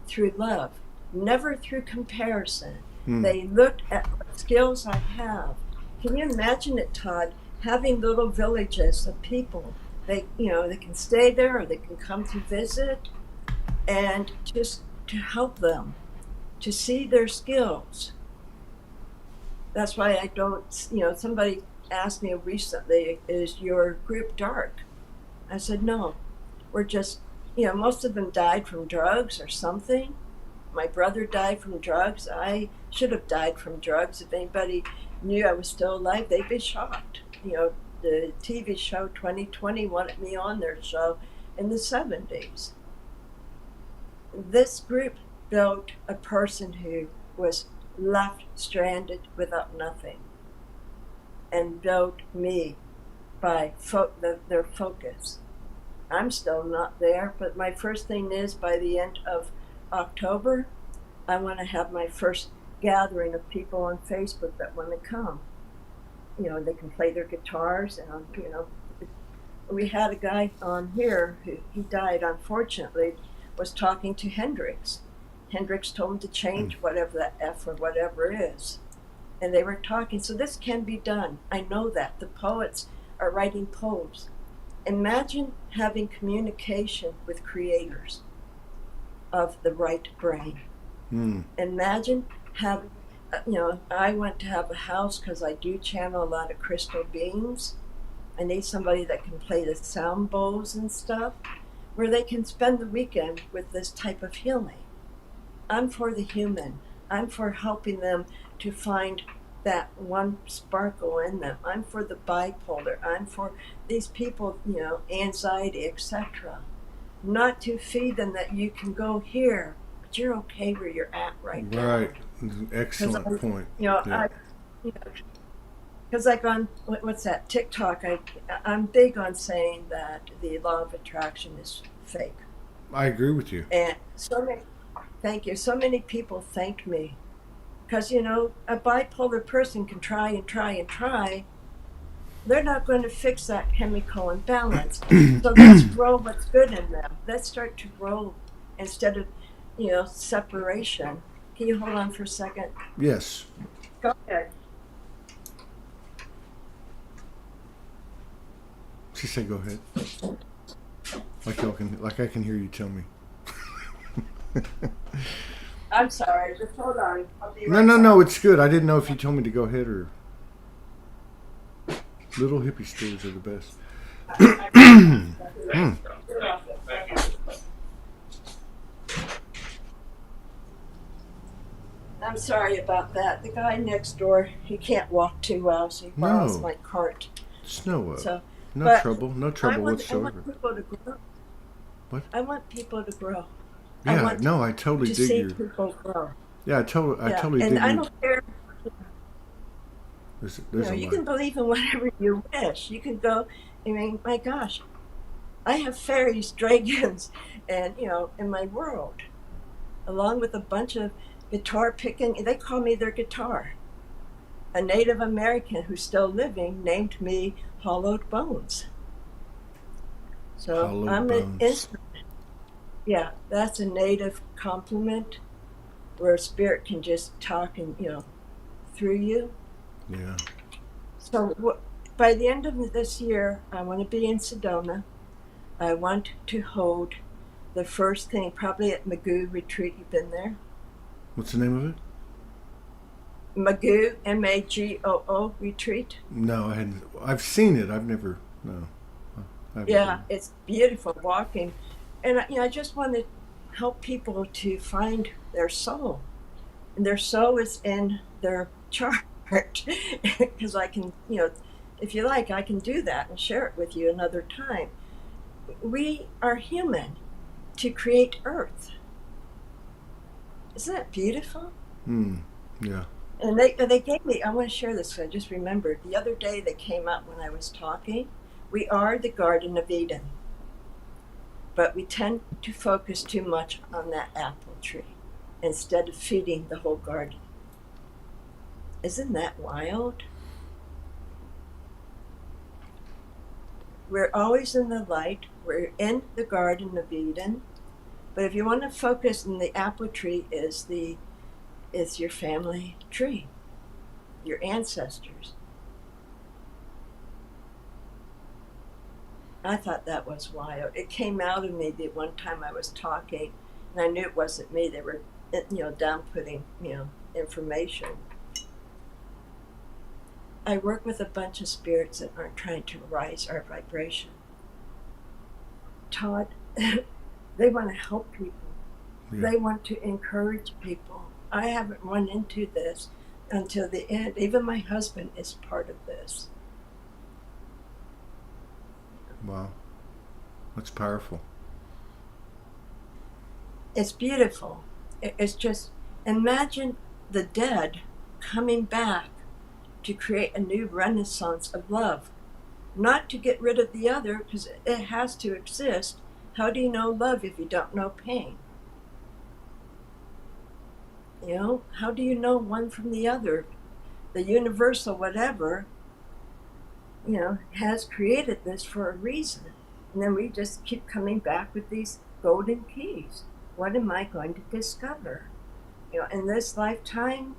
through love, never through comparison. They looked at what skills I have. Can you imagine it, Todd? Having little villages of people. They can stay there or they can come to visit, and just to help them to see their skills. That's why I don't, somebody asked me recently, is your group dark? I said, no, we're just, most of them died from drugs or something. My brother died from drugs. I should have died from drugs. If anybody knew I was still alive, they'd be shocked. The TV show 2020 wanted me on their show in the 70s. This group built a person who was left stranded without nothing, and built me by their focus. I'm still not there, but my first thing is, by the end of October, I want to have my first gathering of people on Facebook that want to come. They can play their guitars, and we had a guy on here who he died, unfortunately, was talking to Hendrix. Hendrix told him to change whatever that F or whatever is. And they were talking, so this can be done. I know that. The poets are writing poems. Imagine having communication with creators of the right brain. Imagine having, I want to have a house because I do channel a lot of crystal beings. I need somebody that can play the sound bowls and stuff, where they can spend the weekend with this type of healing. I'm for the human. I'm for helping them to find that one sparkle in them. I'm for the bipolar. I'm for these people, anxiety, etc. Not to feed them that you can go here, but you're okay where you're at right now. Right. Excellent point. Because like on, what's that, TikTok, I'm big on saying that the law of attraction is fake. I agree with you. And thank you. So many people thank me. Because, a bipolar person can try and try and try. They're not going to fix that chemical imbalance. So let's grow what's good in them. Let's start to grow instead of, separation. Can you hold on for a second? Yes. Go ahead. She said, "Go ahead." Like I can hear you tell me. I'm sorry. Just hold on. I'll be right back. No. It's good. I didn't know if you told me to go ahead or. Little hippie stores are the best. I'm sorry about that. The guy next door, he can't walk too well, so he borrows my cart. Snow up. So, No trouble whatsoever. I want people to grow. What? I want people to grow. Yeah, I totally dig see your. people grow. Yeah, I totally dig and I your. don't care. There's You can believe in whatever you wish. You can go. I mean, my gosh, I have fairies, dragons, and in my world, along with a bunch of guitar picking. They call me their guitar. A Native American who's still living named me Hollowed Bones. So Hollowed I'm bones. an instrument. Yeah, that's a native compliment where a spirit can just talk and through you. Yeah. So by the end of this year, I want to be in Sedona. I want to hold the first thing, probably at Magoo Retreat. You've been there? What's the name of it? Magoo, Magoo Retreat. No, I hadn't. I've seen it. I've never. No. Yeah, it's beautiful walking, and I just want to help people to find their soul, and their soul is in their chart. Because I can, if you like, I can do that and share it with you another time. We are human to create Earth. Isn't that beautiful? Yeah. And they gave me, I want to share this, I just remembered. The other day they came out when I was talking, We are the Garden of Eden, but we tend to focus too much on that apple tree instead of feeding the whole garden. Isn't that wild? We're always in the light. We're in the Garden of Eden. But if you want to focus on the apple tree is your family tree, your ancestors. I thought that was wild. It came out of me the one time I was talking, and I knew it wasn't me. They were, downputting, information. I work with a bunch of spirits that aren't trying to rise our vibration. Todd, they want to help people. Yeah. They want to encourage people. I haven't run into this until the end. Even my husband is part of this. Wow. That's powerful. It's beautiful. It's just, imagine the dead coming back to create a new renaissance of love. Not to get rid of the other, because it has to exist. How do you know love if you don't know pain? How do you know one from the other? The universal whatever, has created this for a reason. And then we just keep coming back with these golden keys. What am I going to discover? In this lifetime,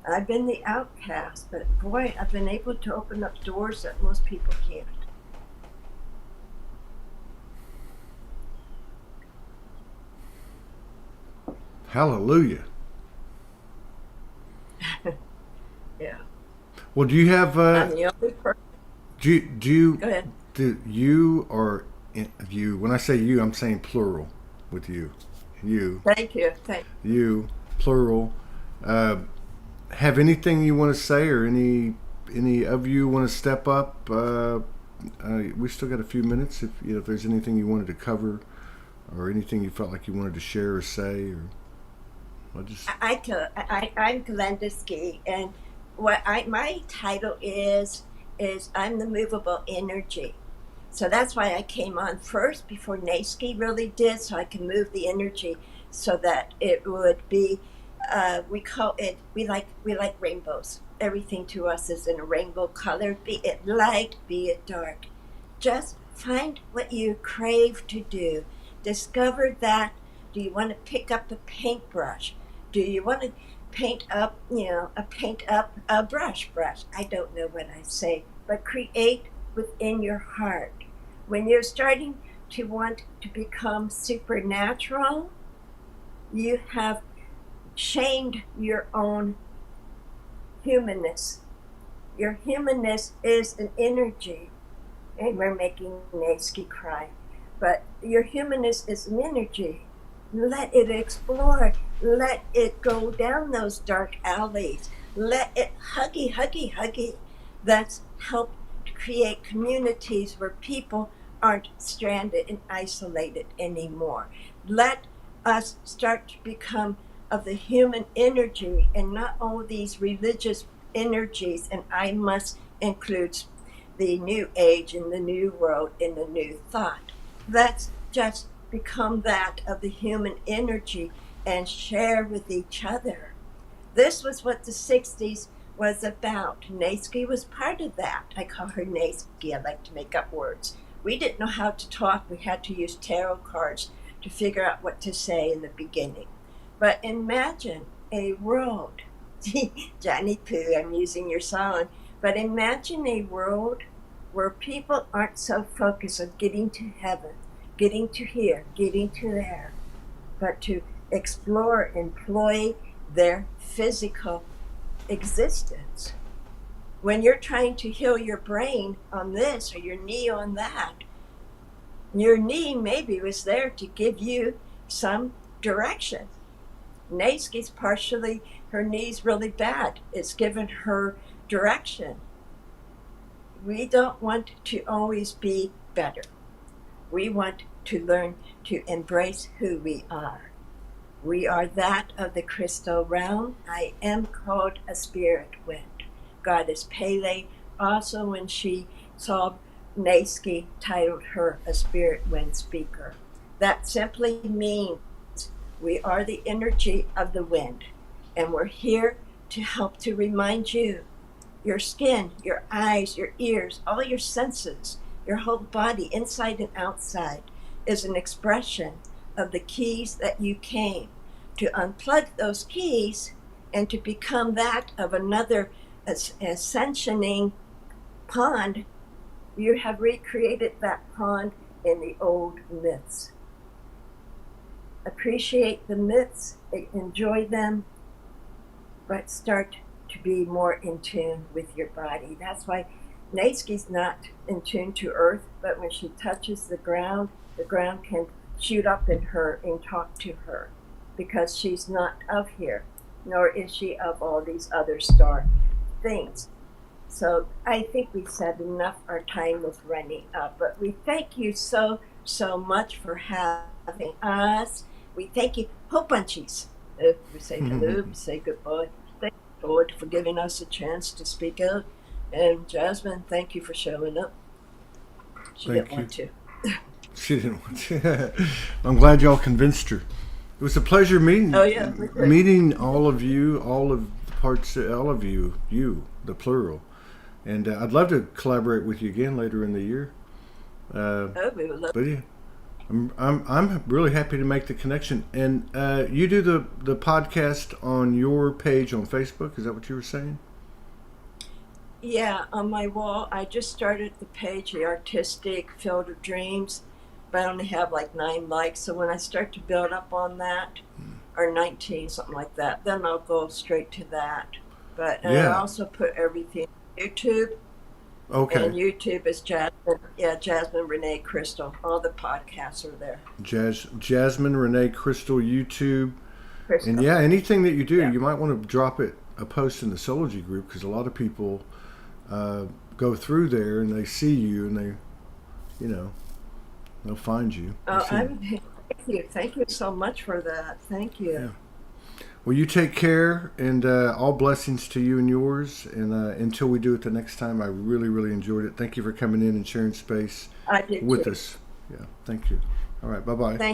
I've been the outcast, but boy, I've been able to open up doors that most people can't. Hallelujah. Yeah. Well, do you have? I'm the only person. Do you? Go ahead. Do you or you? When I say you, I'm saying plural with you. You. Thank you. You, plural. Have anything you want to say, or any of you want to step up? We still got a few minutes. If there's anything you wanted to cover, or anything you felt like you wanted to share or say, or I'm Glenda Ski, and my title is I'm the movable energy. So that's why I came on first before Naski really did, so I can move the energy so that it would be. We like rainbows. Everything to us is in a rainbow color, be it light, be it dark. Just find what you crave to do. Discover that. Do you want to pick up a paintbrush? Do you want to paint up a brush? I don't know what I say, but create within your heart. When you're starting to want to become supernatural, you have shamed your own humanness. Your humanness is an energy, and we're making Naski cry, but your humanness is an energy. Let it explore. Let it go down those dark alleys. Let it huggy. That's help to create communities where people aren't stranded and isolated anymore. Let us start to become of the human energy and not all these religious energies, and I must include the new age and the new world and the new thought. Let's just become that of the human energy and share with each other. This was what the 60s was about. Naski was part of that. I call her Naski. I like to make up words. We didn't know how to talk. We had to use tarot cards to figure out what to say in the beginning. But imagine a world, Johnny Pooh, I'm using your song, but imagine a world where people aren't so focused on getting to heaven, getting to here, getting to there, but to explore, employ their physical existence. When you're trying to heal your brain on this or your knee on that, your knee maybe was there to give you some direction. Naski's partially, her knee's really bad. It's given her direction. We don't want to always be better. We want to learn to embrace who we are. We are that of the crystal realm. I am called a spirit wind. Goddess Pele, also when she saw Naisky titled her a spirit wind speaker. That simply means we are the energy of the wind, and we're here to help to remind you, your skin, your eyes, your ears, all your senses, your whole body, inside and outside, is an expression of the keys that you came to unplug those keys and to become that of another ascensioning pond. You have recreated that pond in the old myths. Appreciate the myths, enjoy them, but start to be more in tune with your body. That's why Naisky's not in tune to Earth, but when she touches the ground can shoot up in her and talk to her, because she's not of here, nor is she of all these other star things. So I think we said enough. Our time is running up, but we thank you so much for having us. We thank you, whole bunchies. We say hello, we say goodbye. Thank you, Lord, for giving us a chance to speak out. And Jasmine, thank you for showing up. She didn't want to. She didn't want to. I'm glad y'all convinced her. It was a pleasure meeting. Oh yeah, meeting all of you, all of the parts, all of you, the plural. And I'd love to collaborate with you again later in the year. We would love. But yeah, I'm really happy to make the connection. And you do the podcast on your page on Facebook. Is that what you were saying? Yeah, on my wall, I just started the page, the Artistic Field of Dreams, but I only have like 9 likes. So when I start to build up on that, or 19, something like that, then I'll go straight to that. But I also put everything on YouTube. Okay. And YouTube is Jasmine Renee Crystal. All the podcasts are there. Jasmine Renee Crystal YouTube. Crystal. And anything that you do, you might want to drop a post in the Soulogy group, because a lot of people go through there and they see you and they, they'll find you. Thank you so much for that. Thank you. Yeah. Well, you take care, and all blessings to you and yours. And until we do it the next time, I really, really enjoyed it. Thank you for coming in and sharing space with us. Yeah, thank you. All right, bye-bye.